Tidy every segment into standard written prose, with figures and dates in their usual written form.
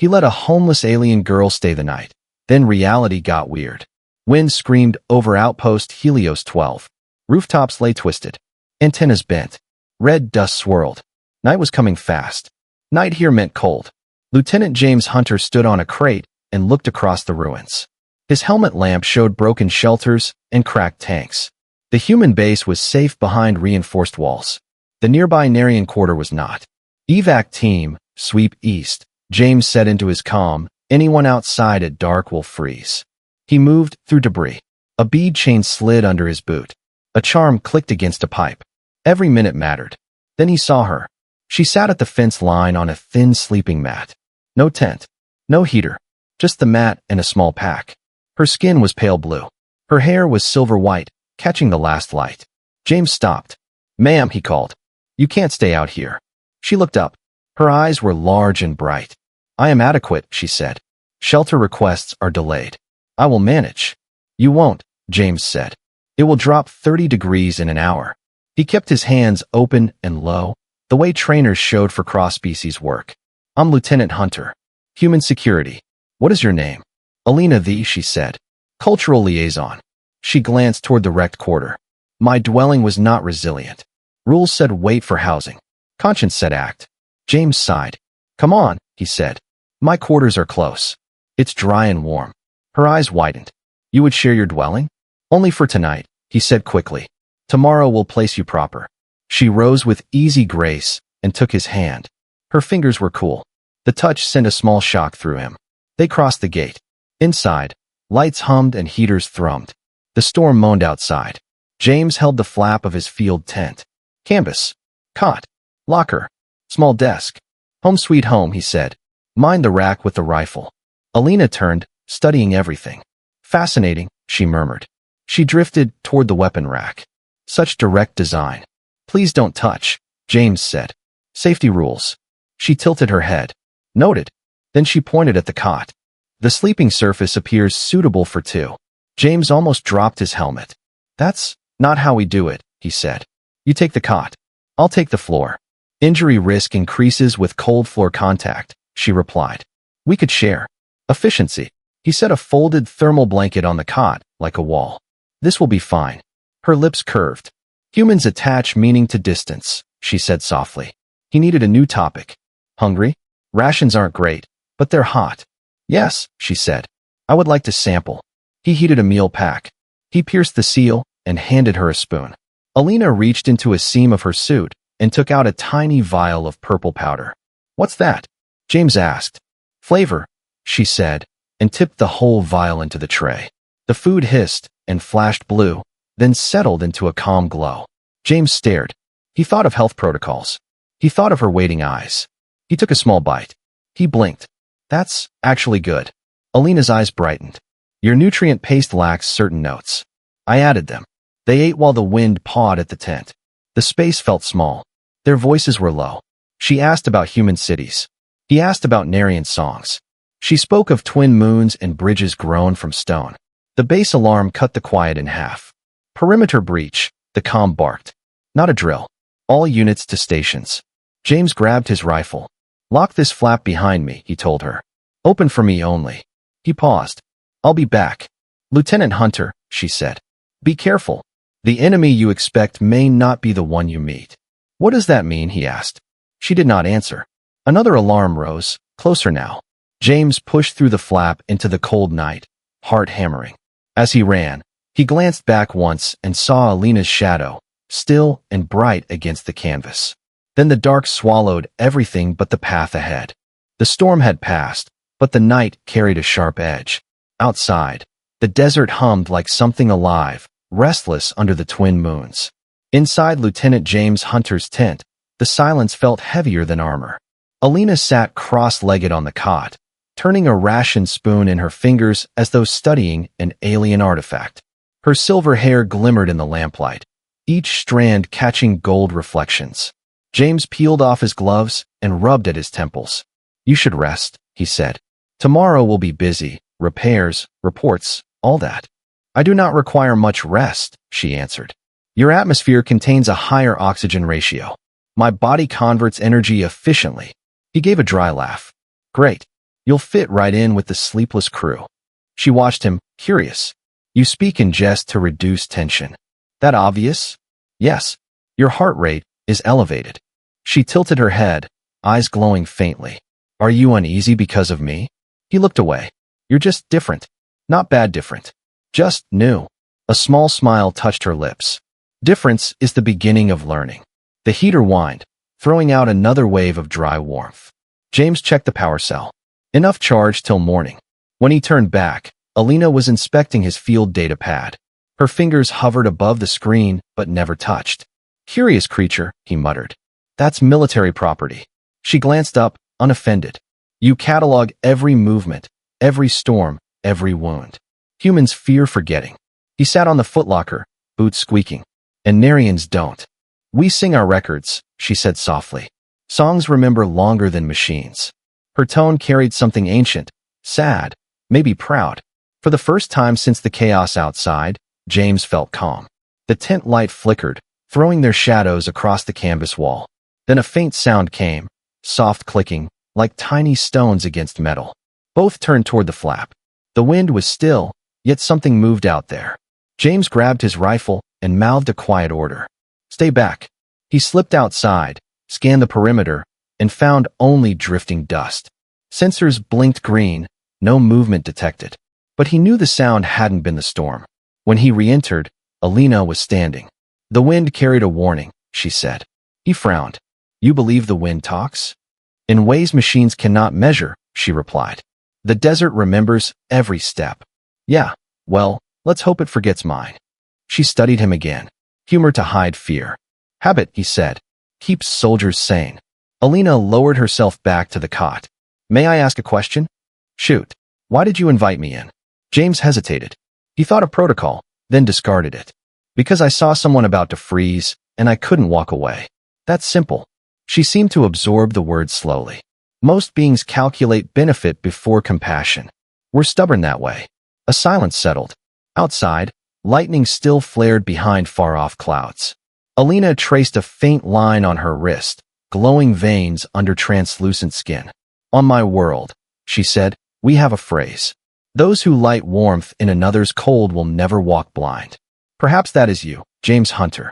He let a homeless alien girl stay the night. Then reality got weird. Wind screamed over outpost Helios 12. Rooftops lay twisted. Antennas bent. Red dust swirled. Night was coming fast. Night here meant cold. Lieutenant James Hunter stood on a crate and looked across the ruins. His helmet lamp showed broken shelters and cracked tanks. The human base was safe behind reinforced walls. The nearby Narian quarter was not. Evac team, sweep east. James said into his comm, anyone outside at dark will freeze. He moved through debris. A bead chain slid under his boot. A charm clicked against a pipe. Every minute mattered. Then he saw her. She sat at the fence line on a thin sleeping mat. No tent. No heater. Just the mat and a small pack. Her skin was pale blue. Her hair was silver white, catching the last light. James stopped. Ma'am, he called. You can't stay out here. She looked up. Her eyes were large and bright. I am adequate, she said. Shelter requests are delayed. I will manage. You won't, James said. It will drop 30 degrees in an hour. He kept his hands open and low, the way trainers showed for cross-species work. I'm Lieutenant Hunter. Human security. What is your name? Alina the, she said. Cultural liaison. She glanced toward the wrecked quarter. My dwelling was not resilient. Rules said wait for housing. Conscience said act. James sighed. Come on, he said. My quarters are close. It's dry and warm. Her eyes widened. You would share your dwelling? Only for tonight, he said quickly. Tomorrow we'll place you proper. She rose with easy grace and took his hand. Her fingers were cool. The touch sent a small shock through him. They crossed the gate. Inside, lights hummed and heaters thrummed. The storm moaned outside. James held the flap of his field tent. Canvas. Cot. Locker. Small desk. Home sweet home, he said. Mind the rack with the rifle. Alina turned, studying everything. Fascinating, she murmured. She drifted toward the weapon rack. Such direct design. Please don't touch, James said. Safety rules. She tilted her head. Noted. Then she pointed at the cot. The sleeping surface appears suitable for two. James almost dropped his helmet. That's not how we do it, he said. You take the cot. I'll take the floor. Injury risk increases with cold floor contact, she replied. We could share. Efficiency. He set a folded thermal blanket on the cot, like a wall. This will be fine. Her lips curved. Humans attach meaning to distance, she said softly. He needed a new topic. Hungry? Rations aren't great, but they're hot. Yes, she said. I would like to sample. He heated a meal pack. He pierced the seal and handed her a spoon. Alina reached into a seam of her suit and took out a tiny vial of purple powder. What's that? James asked. Flavor, she said, and tipped the whole vial into the tray. The food hissed and flashed blue, then settled into a calm glow. James stared. He thought of health protocols. He thought of her waiting eyes. He took a small bite. He blinked. That's actually good. Alina's eyes brightened. Your nutrient paste lacks certain notes. I added them. They ate while the wind pawed at the tent. The space felt small. Their voices were low. She asked about human cities. He asked about Narian songs. She spoke of twin moons and bridges grown from stone. The base alarm cut the quiet in half. Perimeter breach, the comm barked. Not a drill. All units to stations. James grabbed his rifle. Lock this flap behind me, he told her. Open for me only. He paused. I'll be back. Lieutenant Hunter, she said. Be careful. The enemy you expect may not be the one you meet. What does that mean, he asked. She did not answer. Another alarm rose, closer now. James pushed through the flap into the cold night, heart hammering. As he ran, he glanced back once and saw Alina's shadow, still and bright against the canvas. Then the dark swallowed everything but the path ahead. The storm had passed, but the night carried a sharp edge. Outside, the desert hummed like something alive, restless under the twin moons. Inside Lieutenant James Hunter's tent, the silence felt heavier than armor. Alina sat cross-legged on the cot, turning a ration spoon in her fingers as though studying an alien artifact. Her silver hair glimmered in the lamplight, each strand catching gold reflections. James peeled off his gloves and rubbed at his temples. You should rest, he said. Tomorrow will be busy, repairs, reports, all that. I do not require much rest, she answered. Your atmosphere contains a higher oxygen ratio. My body converts energy efficiently. He gave a dry laugh. Great. You'll fit right in with the sleepless crew. She watched him, curious. You speak in jest to reduce tension. That obvious? Yes. Your heart rate is elevated. She tilted her head, eyes glowing faintly. Are you uneasy because of me? He looked away. You're just different. Not bad different. Just new. A small smile touched her lips. Difference is the beginning of learning. The heater whined, throwing out another wave of dry warmth. James checked the power cell. Enough charge till morning. When he turned back, Alina was inspecting his field data pad. Her fingers hovered above the screen, but never touched. Curious creature, he muttered. That's military property. She glanced up, unoffended. You catalog every movement, every storm, every wound. Humans fear forgetting. He sat on the footlocker, boots squeaking. And Narians don't. We sing our records, she said softly. Songs remember longer than machines. Her tone carried something ancient, sad, maybe proud. For the first time since the chaos outside, James felt calm. The tent light flickered, throwing their shadows across the canvas wall. Then a faint sound came, soft clicking, like tiny stones against metal. Both turned toward the flap. The wind was still, yet something moved out there. James grabbed his rifle and mouthed a quiet order. Stay back. He slipped outside, scanned the perimeter, and found only drifting dust. Sensors blinked green, no movement detected. But he knew the sound hadn't been the storm. When he re-entered, Alina was standing. The wind carried a warning, she said. He frowned. You believe the wind talks? In ways machines cannot measure, she replied. The desert remembers every step. Yeah, well, let's hope it forgets mine. She studied him again. Humor to hide fear. Habit, he said. Keeps soldiers sane. Alina lowered herself back to the cot. May I ask a question? Shoot. Why did you invite me in? James hesitated. He thought of protocol, then discarded it. Because I saw someone about to freeze, and I couldn't walk away. That's simple. She seemed to absorb the words slowly. Most beings calculate benefit before compassion. We're stubborn that way. A silence settled. Outside, lightning still flared behind far-off clouds. Alina traced a faint line on her wrist, glowing veins under translucent skin. On my world, she said, we have a phrase. Those who light warmth in another's cold will never walk blind. Perhaps that is you, James Hunter.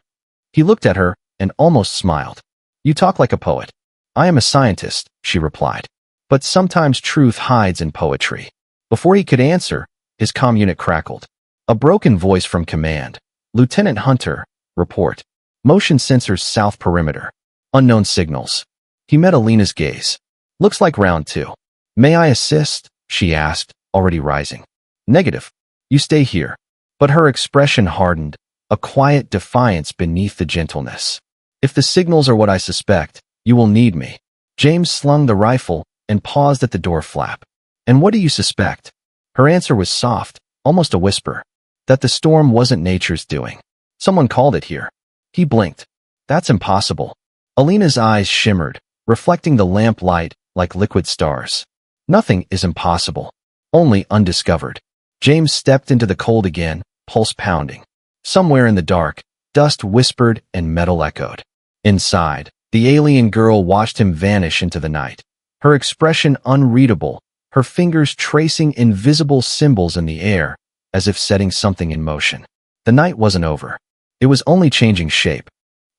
He looked at her and almost smiled. You talk like a poet. I am a scientist, she replied. But sometimes truth hides in poetry. Before he could answer, his comm unit crackled. A broken voice from command. Lieutenant Hunter, report. Motion sensors south perimeter. Unknown signals. He met Alina's gaze. Looks like round 2. May I assist? She asked, already rising. Negative. You stay here. But her expression hardened, a quiet defiance beneath the gentleness. If the signals are what I suspect, you will need me. James slung the rifle and paused at the door flap. And what do you suspect? Her answer was soft, almost a whisper. That the storm wasn't nature's doing. Someone called it here. He blinked. That's impossible. Alina's eyes shimmered, reflecting the lamp light like liquid stars. Nothing is impossible. Only undiscovered. James stepped into the cold again, pulse pounding. Somewhere in the dark, dust whispered and metal echoed. Inside, the alien girl watched him vanish into the night. Her expression unreadable, her fingers tracing invisible symbols in the air, as if setting something in motion. The night wasn't over. It was only changing shape.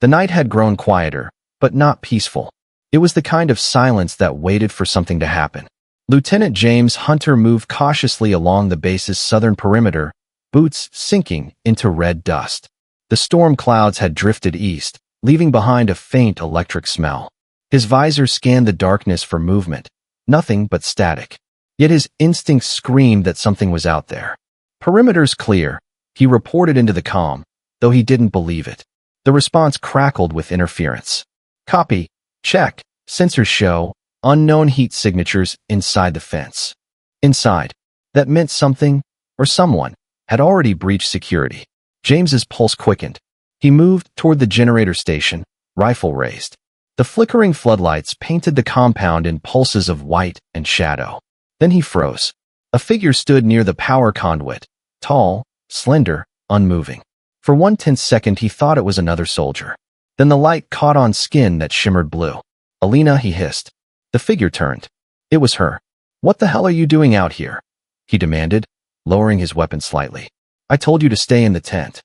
The night had grown quieter, but not peaceful. It was the kind of silence that waited for something to happen. Lieutenant James Hunter moved cautiously along the base's southern perimeter, boots sinking into red dust. The storm clouds had drifted east, leaving behind a faint electric smell. His visor scanned the darkness for movement, nothing but static. Yet his instincts screamed that something was out there. Perimeter's clear, he reported into the comm, though he didn't believe it. The response crackled with interference. Copy. Check. Sensors show unknown heat signatures inside the fence. Inside. That meant something, or someone, had already breached security. James's pulse quickened. He moved toward the generator station, rifle raised. The flickering floodlights painted the compound in pulses of white and shadow. Then he froze. A figure stood near the power conduit, tall, slender, unmoving. For 1/10 second he thought it was another soldier. Then the light caught on skin that shimmered blue. Alina, he hissed. The figure turned. It was her. What the hell are you doing out here? He demanded, lowering his weapon slightly. I told you to stay in the tent.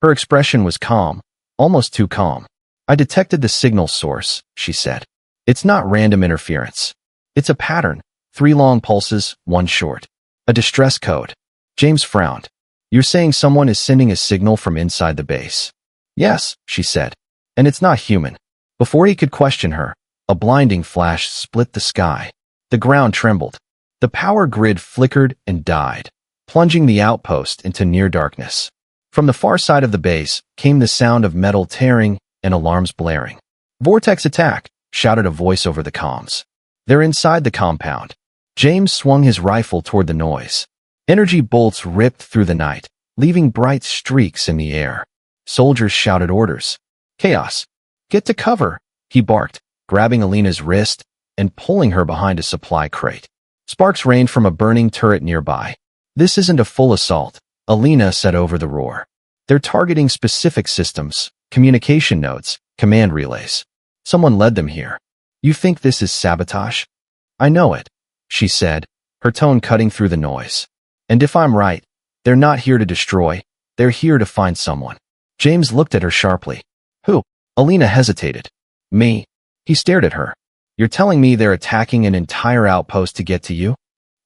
Her expression was calm, almost too calm. I detected the signal source, she said. It's not random interference. It's a pattern. 3 long pulses, 1 short. A distress code. James frowned. You're saying someone is sending a signal from inside the base? Yes, she said. And it's not human. Before he could question her, a blinding flash split the sky. The ground trembled. The power grid flickered and died, plunging the outpost into near darkness. From the far side of the base came the sound of metal tearing and alarms blaring. Vortex attack, shouted a voice over the comms. They're inside the compound. James swung his rifle toward the noise. Energy bolts ripped through the night, leaving bright streaks in the air. Soldiers shouted orders. Chaos. Get to cover, he barked, grabbing Alina's wrist and pulling her behind a supply crate. Sparks rained from a burning turret nearby. This isn't a full assault, Alina said over the roar. They're targeting specific systems, communication nodes, command relays. Someone led them here. You think this is sabotage? I know it, she said, her tone cutting through the noise. And if I'm right, they're not here to destroy, they're here to find someone. James looked at her sharply. Who? Alina hesitated. Me. He stared at her. You're telling me they're attacking an entire outpost to get to you?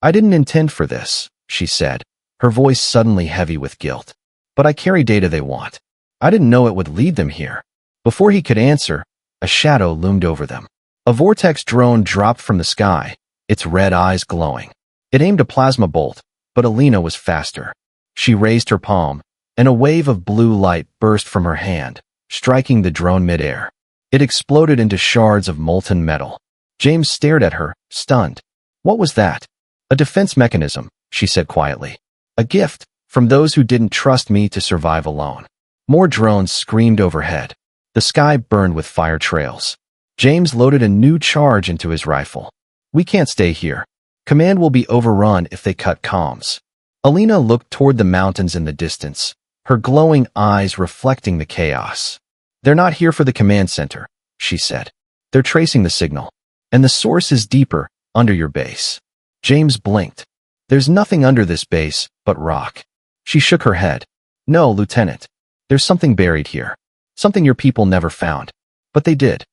I didn't intend for this, she said, her voice suddenly heavy with guilt. But I carry data they want. I didn't know it would lead them here. Before he could answer, a shadow loomed over them. A vortex drone dropped from the sky, its red eyes glowing. It aimed a plasma bolt, but Alina was faster. She raised her palm, and a wave of blue light burst from her hand, striking the drone midair. It exploded into shards of molten metal. James stared at her, stunned. What was that? A defense mechanism, she said quietly. A gift from those who didn't trust me to survive alone. More drones screamed overhead. The sky burned with fire trails. James loaded a new charge into his rifle. We can't stay here. Command will be overrun if they cut comms. Alina looked toward the mountains in the distance, her glowing eyes reflecting the chaos. They're not here for the command center, she said. They're tracing the signal. And the source is deeper, under your base. James blinked. There's nothing under this base but rock. She shook her head. No, Lieutenant. There's something buried here. Something your people never found. But they did.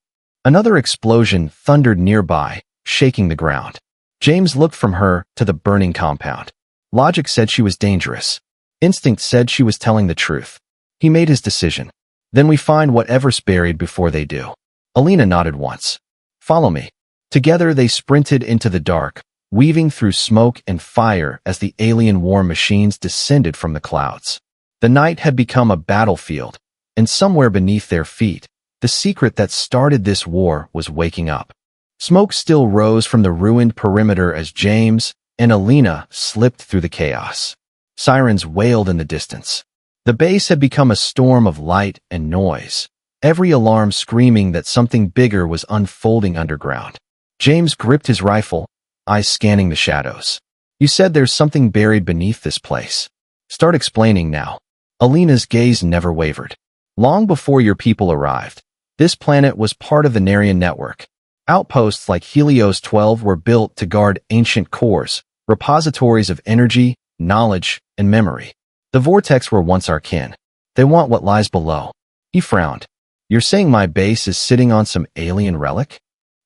Another explosion thundered nearby, shaking the ground. James looked from her to the burning compound. Logic said she was dangerous. Instinct said she was telling the truth. He made his decision. Then we find whatever's buried before they do. Alina nodded once. Follow me. Together they sprinted into the dark, weaving through smoke and fire as the alien war machines descended from the clouds. The night had become a battlefield, and somewhere beneath their feet, the secret that started this war was waking up. Smoke still rose from the ruined perimeter as James and Alina slipped through the chaos. Sirens wailed in the distance. The base had become a storm of light and noise, every alarm screaming that something bigger was unfolding underground. James gripped his rifle, eyes scanning the shadows. You said there's something buried beneath this place. Start explaining now. Alina's gaze never wavered. Long before your people arrived, this planet was part of the Narian network. Outposts like Helios 12 were built to guard ancient cores, repositories of energy, knowledge, and memory. The Vortex were once our kin. They want what lies below. He frowned. You're saying my base is sitting on some alien relic?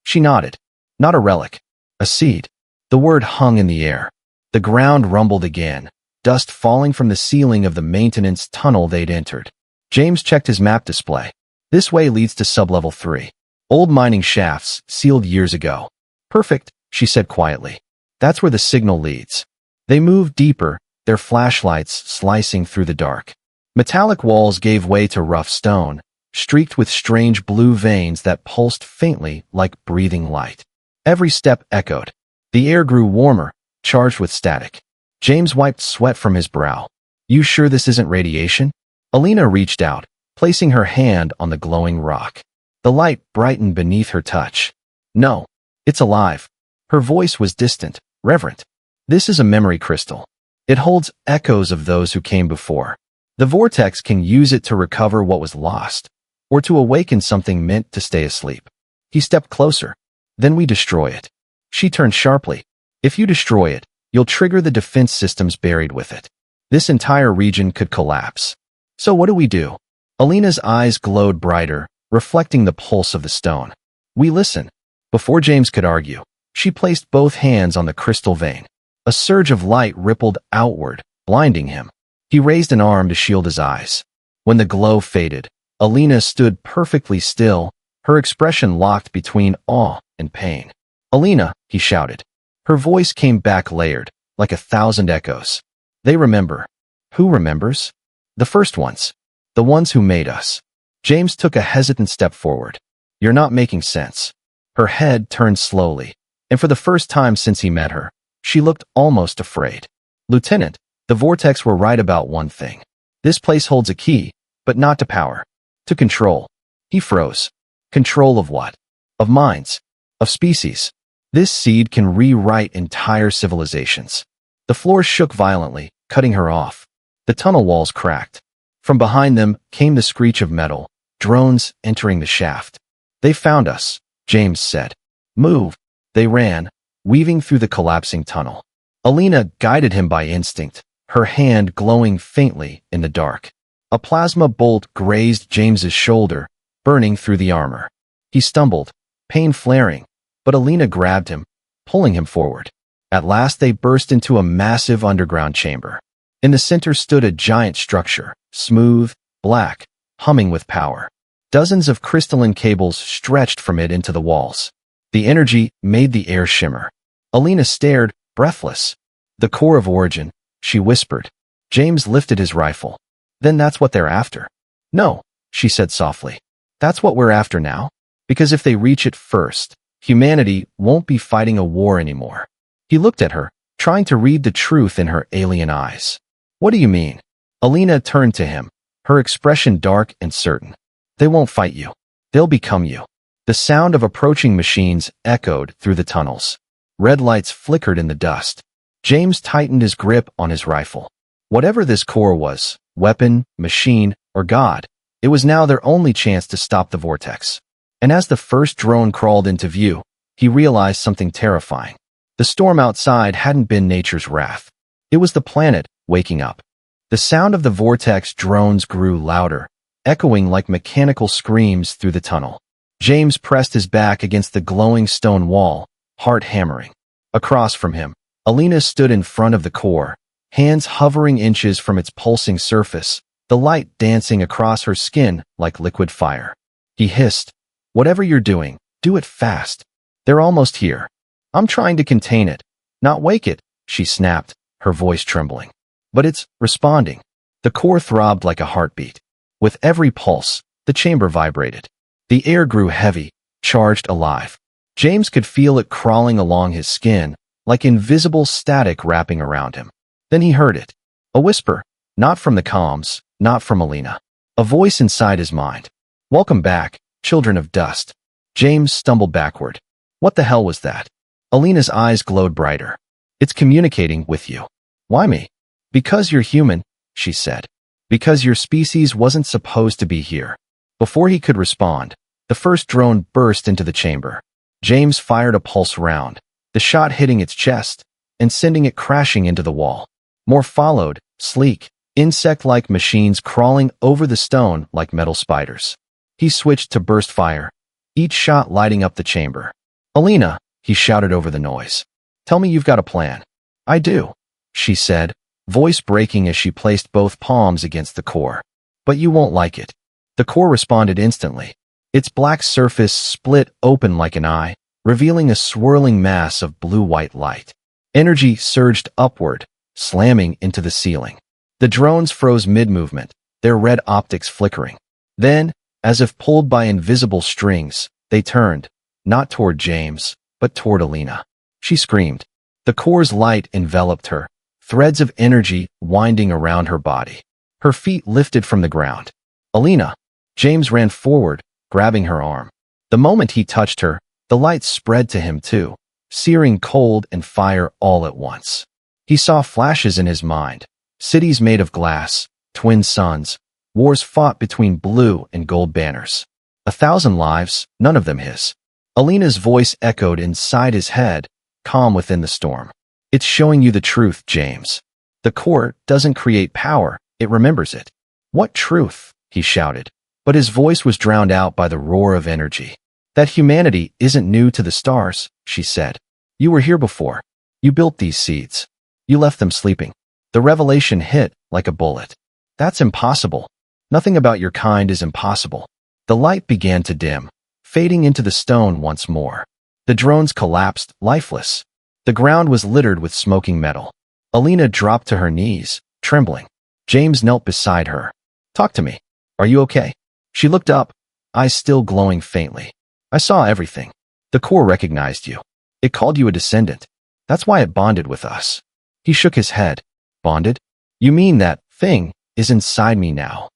She nodded. Not a relic. A seed. The word hung in the air. The ground rumbled again, dust falling from the ceiling of the maintenance tunnel they'd entered. James checked his map display. This way leads to sublevel 3. Old mining shafts, sealed years ago. Perfect, she said quietly. That's where the signal leads. They moved deeper, their flashlights slicing through the dark. Metallic walls gave way to rough stone, streaked with strange blue veins that pulsed faintly like breathing light. Every step echoed. The air grew warmer, charged with static. James wiped sweat from his brow. You sure this isn't radiation? Alina reached out, placing her hand on the glowing rock. The light brightened beneath her touch. No, it's alive. Her voice was distant, reverent. This is a memory crystal. It holds echoes of those who came before. The Vortex can use it to recover what was lost, or to awaken something meant to stay asleep. He stepped closer. Then we destroy it. She turned sharply. If you destroy it, you'll trigger the defense systems buried with it. This entire region could collapse. So what do we do? Alina's eyes glowed brighter, reflecting the pulse of the stone. We listen. Before James could argue, she placed both hands on the crystal vein. A surge of light rippled outward, blinding him. He raised an arm to shield his eyes. When the glow faded, Alina stood perfectly still, her expression locked between awe and pain. "Alina," he shouted. Her voice came back layered, like 1,000 echoes. "They remember." Who remembers? The first ones. The ones who made us. James took a hesitant step forward. "You're not making sense." Her head turned slowly, and for the first time since he met her, she looked almost afraid. "Lieutenant, the Vortex were right about one thing. This place holds a key, but not to power. To control." He froze. Control of what? Of minds. Of species. This seed can rewrite entire civilizations. The floor shook violently, cutting her off. The tunnel walls cracked. From behind them came the screech of metal, drones entering the shaft. "They found us," James said. "Move." They ran, weaving through the collapsing tunnel. Alina guided him by instinct, her hand glowing faintly in the dark. A plasma bolt grazed James's shoulder, burning through the armor. He stumbled, pain flaring, but Alina grabbed him, pulling him forward. At last they burst into a massive underground chamber. In the center stood a giant structure, smooth, black, humming with power. Dozens of crystalline cables stretched from it into the walls. The energy made the air shimmer. Alina stared, breathless. "The core of origin," she whispered. James lifted his rifle. "Then that's what they're after." "No," she said softly. "That's what we're after now. Because if they reach it first, humanity won't be fighting a war anymore." He looked at her, trying to read the truth in her alien eyes. "What do you mean?" Alina turned to him, her expression dark and certain. "They won't fight you. They'll become you." The sound of approaching machines echoed through the tunnels. Red lights flickered in the dust. James tightened his grip on his rifle. Whatever this core was, weapon, machine, or god, it was now their only chance to stop the vortex. And as the first drone crawled into view, he realized something terrifying. The storm outside hadn't been nature's wrath. It was the planet waking up. The sound of the vortex drones grew louder, echoing like mechanical screams through the tunnel. James pressed his back against the glowing stone wall, heart hammering. Across from him, Alina stood in front of the core, hands hovering inches from its pulsing surface, the light dancing across her skin like liquid fire. He hissed, "Whatever you're doing, do it fast. They're almost here." "I'm trying to contain it, not wake it," she snapped, her voice trembling. "But it's responding." The core throbbed like a heartbeat. With every pulse, the chamber vibrated. The air grew heavy, charged alive. James could feel it crawling along his skin, like invisible static wrapping around him. Then he heard it. A whisper, not from the comms, not from Alina. A voice inside his mind. "Welcome back, children of dust." James stumbled backward. What the hell was that? Alina's eyes glowed brighter. "It's communicating with you." "Why me?" "Because you're human," she said. "Because your species wasn't supposed to be here." Before he could respond, the first drone burst into the chamber. James fired a pulse round, the shot hitting its chest and sending it crashing into the wall. More followed, sleek, insect-like machines crawling over the stone like metal spiders. He switched to burst fire, each shot lighting up the chamber. "Alina," he shouted over the noise. "Tell me you've got a plan." "I do," she said, voice breaking as she placed both palms against the core. "But you won't like it." The core responded instantly. Its black surface split open like an eye, revealing a swirling mass of blue-white light. Energy surged upward, slamming into the ceiling. The drones froze mid-movement, their red optics flickering. Then, as if pulled by invisible strings, they turned, not toward James, but toward Alina. She screamed. The core's light enveloped her, threads of energy winding around her body. Her feet lifted from the ground. "Alina!" James ran forward, grabbing her arm. The moment he touched her, the light spread to him too, searing cold and fire all at once. He saw flashes in his mind. Cities made of glass, twin suns, wars fought between blue and gold banners. 1,000 lives, none of them his. Alina's voice echoed inside his head, calm within the storm. It's showing you the truth, James. The core doesn't create power, it remembers it. What truth? He shouted, but his voice was drowned out by the roar of energy. That humanity isn't new to the stars, she said. You were here before. You built these seeds. You left them sleeping. The revelation hit like a bullet. That's impossible. Nothing about your kind is impossible. The light began to dim, fading into the stone once more. The drones collapsed, lifeless. The ground was littered with smoking metal. Alina dropped to her knees, trembling. James knelt beside her. Talk to me. Are you okay? She looked up, eyes still glowing faintly. I saw everything. The core recognized you. It called you a descendant. That's why it bonded with us. He shook his head. Bonded? You mean that thing is inside me now?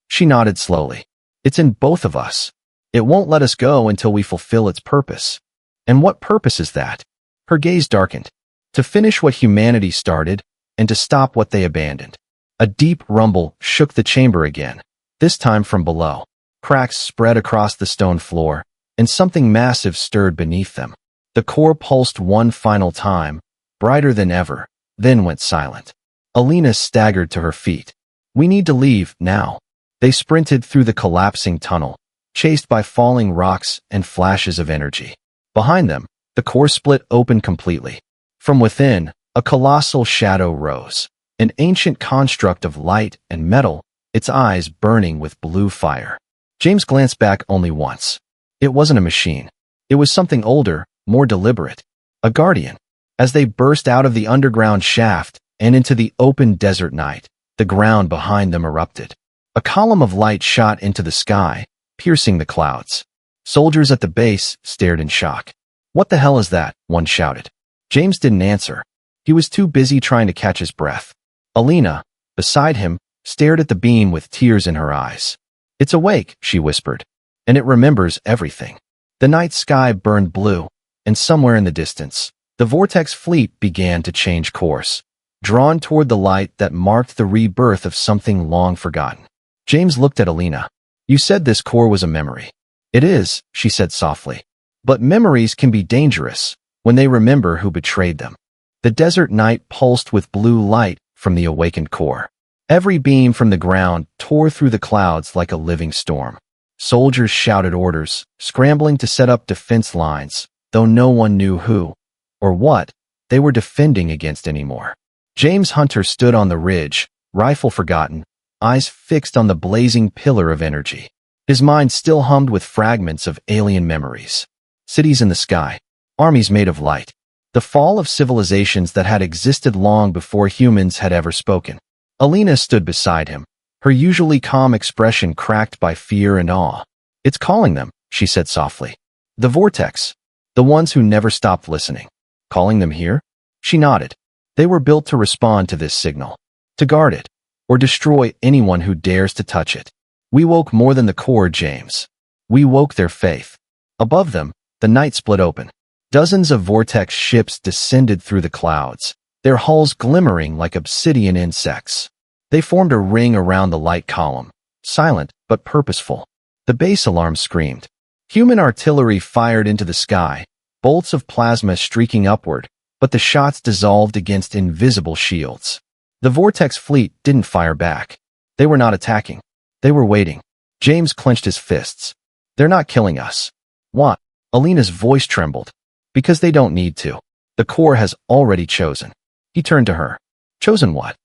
She nodded slowly. It's in both of us. It won't let us go until we fulfill its purpose. And what purpose is that? Her gaze darkened. To finish what humanity started, and to stop what they abandoned. A deep rumble shook the chamber again, this time from below. Cracks spread across the stone floor, and something massive stirred beneath them. The core pulsed one final time, brighter than ever, then went silent. Alina staggered to her feet. We need to leave, now. They sprinted through the collapsing tunnel, chased by falling rocks and flashes of energy. Behind them, the core split open completely. From within, a colossal shadow rose, an ancient construct of light and metal, its eyes burning with blue fire. James glanced back only once. It wasn't a machine. It was something older, more deliberate. A guardian. As they burst out of the underground shaft and into the open desert night, the ground behind them erupted. A column of light shot into the sky, piercing the clouds. Soldiers at the base stared in shock. What the hell is that? One shouted. James didn't answer. He was too busy trying to catch his breath. Alina, beside him, stared at the beam with tears in her eyes. It's awake, she whispered, and it remembers everything. The night sky burned blue, and somewhere in the distance, the Vortex fleet began to change course, drawn toward the light that marked the rebirth of something long forgotten. James looked at Alina. You said this core was a memory. It is, she said softly. But memories can be dangerous when they remember who betrayed them. The desert night pulsed with blue light from the awakened core. Every beam from the ground tore through the clouds like a living storm. Soldiers shouted orders, scrambling to set up defense lines, though no one knew who, or what, they were defending against anymore. James Hunter stood on the ridge, rifle forgotten, eyes fixed on the blazing pillar of energy. His mind still hummed with fragments of alien memories. Cities in the sky, armies made of light, the fall of civilizations that had existed long before humans had ever spoken. Alina stood beside him, her usually calm expression cracked by fear and awe. It's calling them, she said softly. The Vortex, the ones who never stopped listening. Calling them here? She nodded. They were built to respond to this signal, to guard it, or destroy anyone who dares to touch it. We woke more than the core, James. We woke their faith. Above them, the night split open. Dozens of Vortex ships descended through the clouds, their hulls glimmering like obsidian insects. They formed a ring around the light column, silent but purposeful. The base alarm screamed. Human artillery fired into the sky, bolts of plasma streaking upward, but the shots dissolved against invisible shields. The Vortex fleet didn't fire back. They were not attacking. They were waiting. James clenched his fists. They're not killing us. What? Alina's voice trembled. Because they don't need to. The core has already chosen. He turned to her. Chosen what?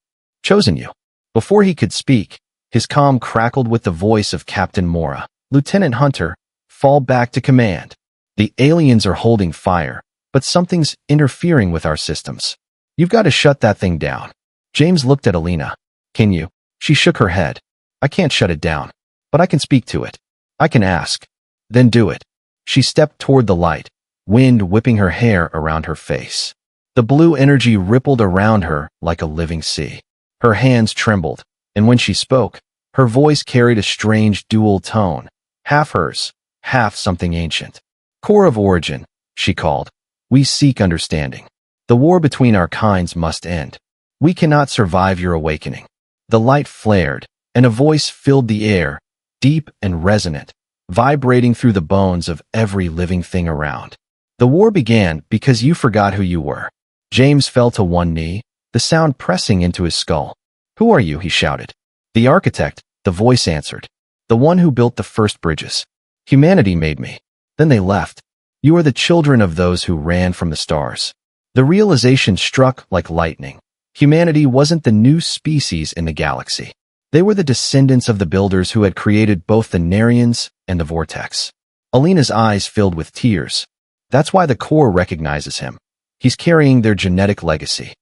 Chosen you. Before he could speak, his comm crackled with the voice of Captain Mora. Lieutenant Hunter, fall back to command. The aliens are holding fire, but something's interfering with our systems. You've got to shut that thing down. James looked at Alina. Can you? She shook her head. I can't shut it down, but I can speak to it. I can ask. Then do it. She stepped toward the light, wind whipping her hair around her face. The blue energy rippled around her like a living sea. Her hands trembled, and when she spoke, her voice carried a strange dual tone, half hers, half something ancient. Core of origin, she called. We seek understanding. The war between our kinds must end. We cannot survive your awakening. The light flared, and a voice filled the air, deep and resonant, vibrating through the bones of every living thing around. The war began because you forgot who you were. James fell to one knee, the sound pressing into his skull. Who are you? He shouted. The architect, the voice answered. The one who built the first bridges. Humanity made me. Then they left. You are the children of those who ran from the stars. The realization struck like lightning. Humanity wasn't the new species in the galaxy. They were the descendants of the builders who had created both the Narians and the vortex. Alina's eyes filled with tears. That's why the core recognizes him. He's carrying their genetic legacy.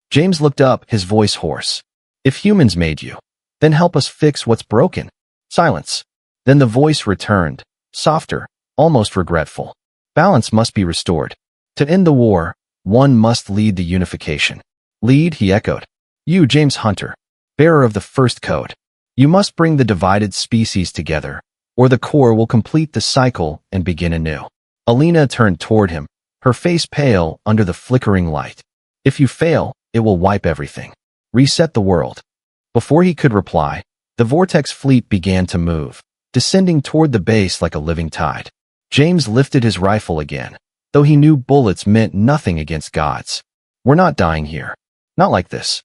James looked up, his voice hoarse. If humans made you, then help us fix what's broken. Silence. Then the voice returned, softer, almost regretful. Balance must be restored. To end the war, one must lead the unification. Lead, he echoed. You, James Hunter, bearer of the first code. You must bring the divided species together, or the core will complete the cycle and begin anew. Alina turned toward him, her face pale under the flickering light. If you fail, it will wipe everything. Reset the world. Before he could reply, the vortex fleet began to move, descending toward the base like a living tide. James lifted his rifle again, though he knew bullets meant nothing against gods. We're not dying here. Not like this.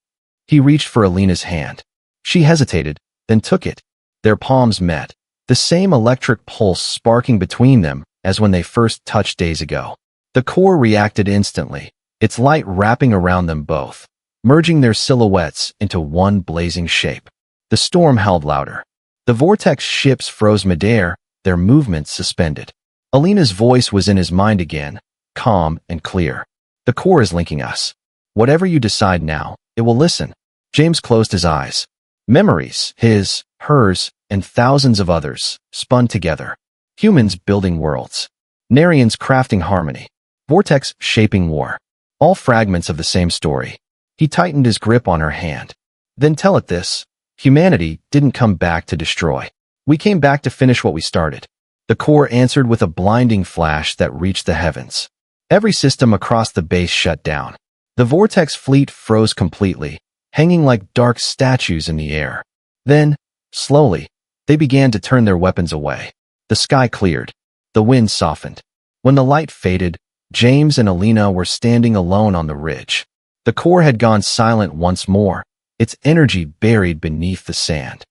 He reached for Alina's hand. She hesitated, then took it. Their palms met, the same electric pulse sparking between them as when they first touched days ago. The core reacted instantly, its light wrapping around them both, merging their silhouettes into one blazing shape. The storm howled louder. The vortex ships froze midair, their movements suspended. Alina's voice was in his mind again, calm and clear. The core is linking us. Whatever you decide now, it will listen. James closed his eyes. Memories, his, hers, and thousands of others, spun together. Humans building worlds. Narians crafting harmony. Vortex shaping war. All fragments of the same story. He tightened his grip on her hand. Then tell it this. Humanity didn't come back to destroy. We came back to finish what we started. The core answered with a blinding flash that reached the heavens. Every system across the base shut down. The vortex fleet froze completely, hanging like dark statues in the air. Then, slowly, they began to turn their weapons away. The sky cleared. The wind softened. When the light faded, James and Alina were standing alone on the ridge. The core had gone silent once more, its energy buried beneath the sand.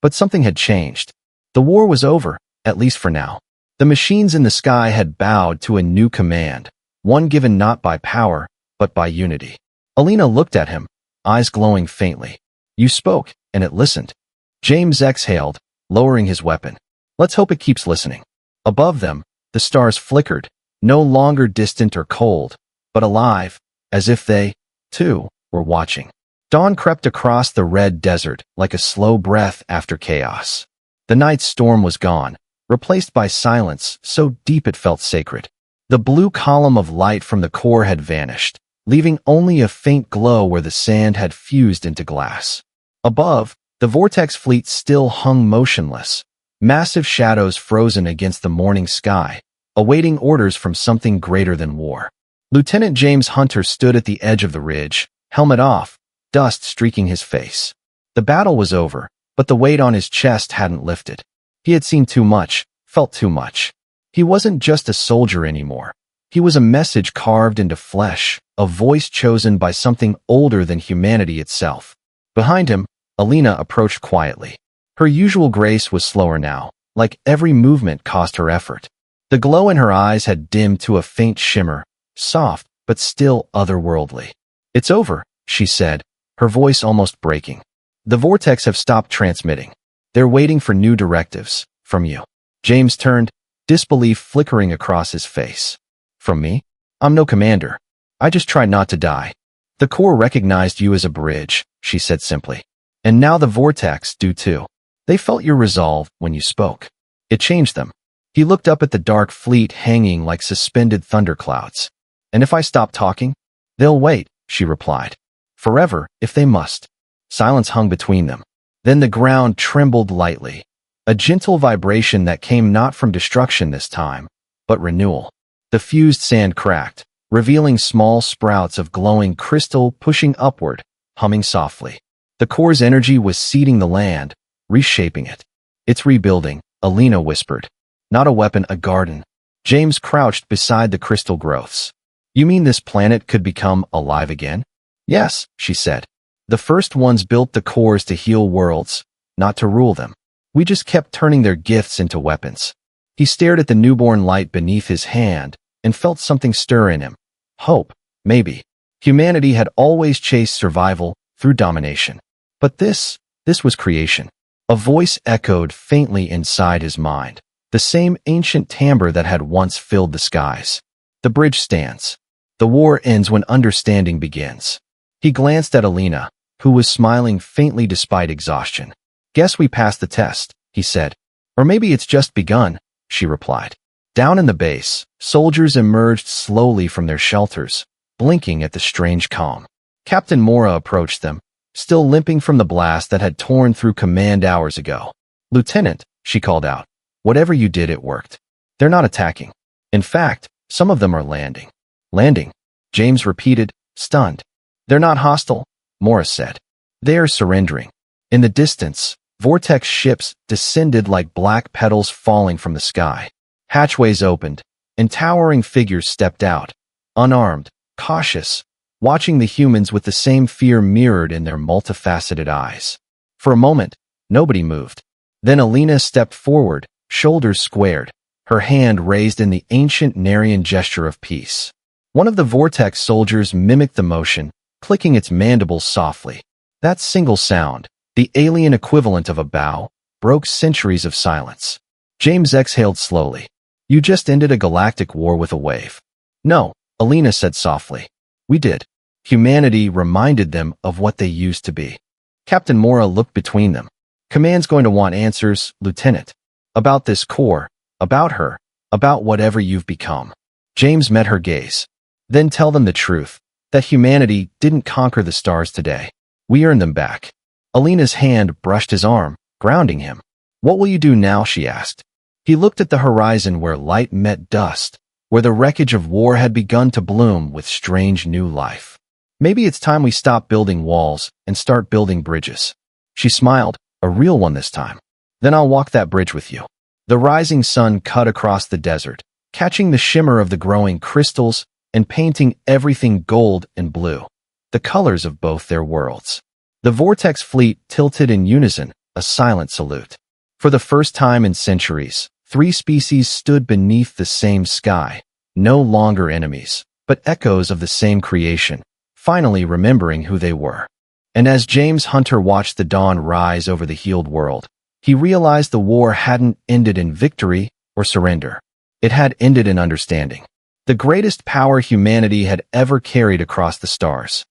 But something had changed. The war was over, at least for now. The machines in the sky had bowed to a new command, one given not by power, but by unity. Alina looked at him, eyes glowing faintly. You spoke, and it listened. James exhaled, lowering his weapon. Let's hope it keeps listening. Above them, the stars flickered, no longer distant or cold, but alive, as if they, too, were watching. Dawn crept across the red desert like a slow breath after chaos. The night's storm was gone, replaced by silence so deep it felt sacred. The blue column of light from the core had vanished, leaving only a faint glow where the sand had fused into glass. Above, the vortex fleet still hung motionless, massive shadows frozen against the morning sky, awaiting orders from something greater than war. Lieutenant James Hunter stood at the edge of the ridge, helmet off, dust streaking his face. The battle was over, but the weight on his chest hadn't lifted. He had seen too much, felt too much. He wasn't just a soldier anymore. He was a message carved into flesh, a voice chosen by something older than humanity itself. Behind him, Alina approached quietly. Her usual grace was slower now, like every movement cost her effort. The glow in her eyes had dimmed to a faint shimmer, soft, but still otherworldly. It's over, she said, her voice almost breaking. The vortex have stopped transmitting. They're waiting for new directives, from you. James turned, disbelief flickering across his face. From me? I'm no commander. I just try not to die. The core recognized you as a bridge, she said simply. And now the vortex do too. They felt your resolve when you spoke. It changed them. He looked up at the dark fleet hanging like suspended thunderclouds. And if I stop talking? They'll wait, she replied. Forever, if they must. Silence hung between them. Then the ground trembled lightly. A gentle vibration that came not from destruction this time, but renewal. The fused sand cracked, revealing small sprouts of glowing crystal pushing upward, humming softly. The core's energy was seeding the land, reshaping it. It's rebuilding, Alina whispered. Not a weapon, a garden. James crouched beside the crystal growths. You mean this planet could become alive again? Yes, she said. The first ones built the cores to heal worlds, not to rule them. We just kept turning their gifts into weapons. He stared at the newborn light beneath his hand and felt something stir in him. Hope, maybe. Humanity had always chased survival through domination. But this was creation. A voice echoed faintly inside his mind, the same ancient timbre that had once filled the skies. The bridge stands. The war ends when understanding begins. He glanced at Alina, who was smiling faintly despite exhaustion. Guess we passed the test, he said. Or maybe it's just begun, she replied. Down in the base, soldiers emerged slowly from their shelters, blinking at the strange calm. Captain Mora approached them, still limping from the blast that had torn through command hours ago. Lieutenant, she called out, whatever you did, it worked. They're not attacking. In fact, some of them are landing. Landing? James repeated, stunned. They're not hostile, Morris said. They are surrendering. In the distance, vortex ships descended like black petals falling from the sky. Hatchways opened, and towering figures stepped out, unarmed, cautious, watching the humans with the same fear mirrored in their multifaceted eyes. For a moment, nobody moved. Then Alina stepped forward, shoulders squared, her hand raised in the ancient Narian gesture of peace. One of the vortex soldiers mimicked the motion, clicking its mandibles softly. That single sound, the alien equivalent of a bow, broke centuries of silence. James exhaled slowly. You just ended a galactic war with a wave. No, Alina said softly. We did. Humanity reminded them of what they used to be. Captain Mora looked between them. Command's going to want answers, Lieutenant. About this core, about her, about whatever you've become. James met her gaze. Then tell them the truth, that humanity didn't conquer the stars today. We earned them back. Alina's hand brushed his arm, grounding him. What will you do now, she asked. He looked at the horizon where light met dust, where the wreckage of war had begun to bloom with strange new life. Maybe it's time we stop building walls and start building bridges. She smiled, a real one this time. Then I'll walk that bridge with you. The rising sun cut across the desert, catching the shimmer of the growing crystals and painting everything gold and blue, the colors of both their worlds. The vortex fleet tilted in unison, a silent salute. For the first time in centuries, three species stood beneath the same sky, no longer enemies, but echoes of the same creation, finally remembering who they were. And as James Hunter watched the dawn rise over the healed world, he realized the war hadn't ended in victory or surrender. It had ended in understanding. The greatest power humanity had ever carried across the stars.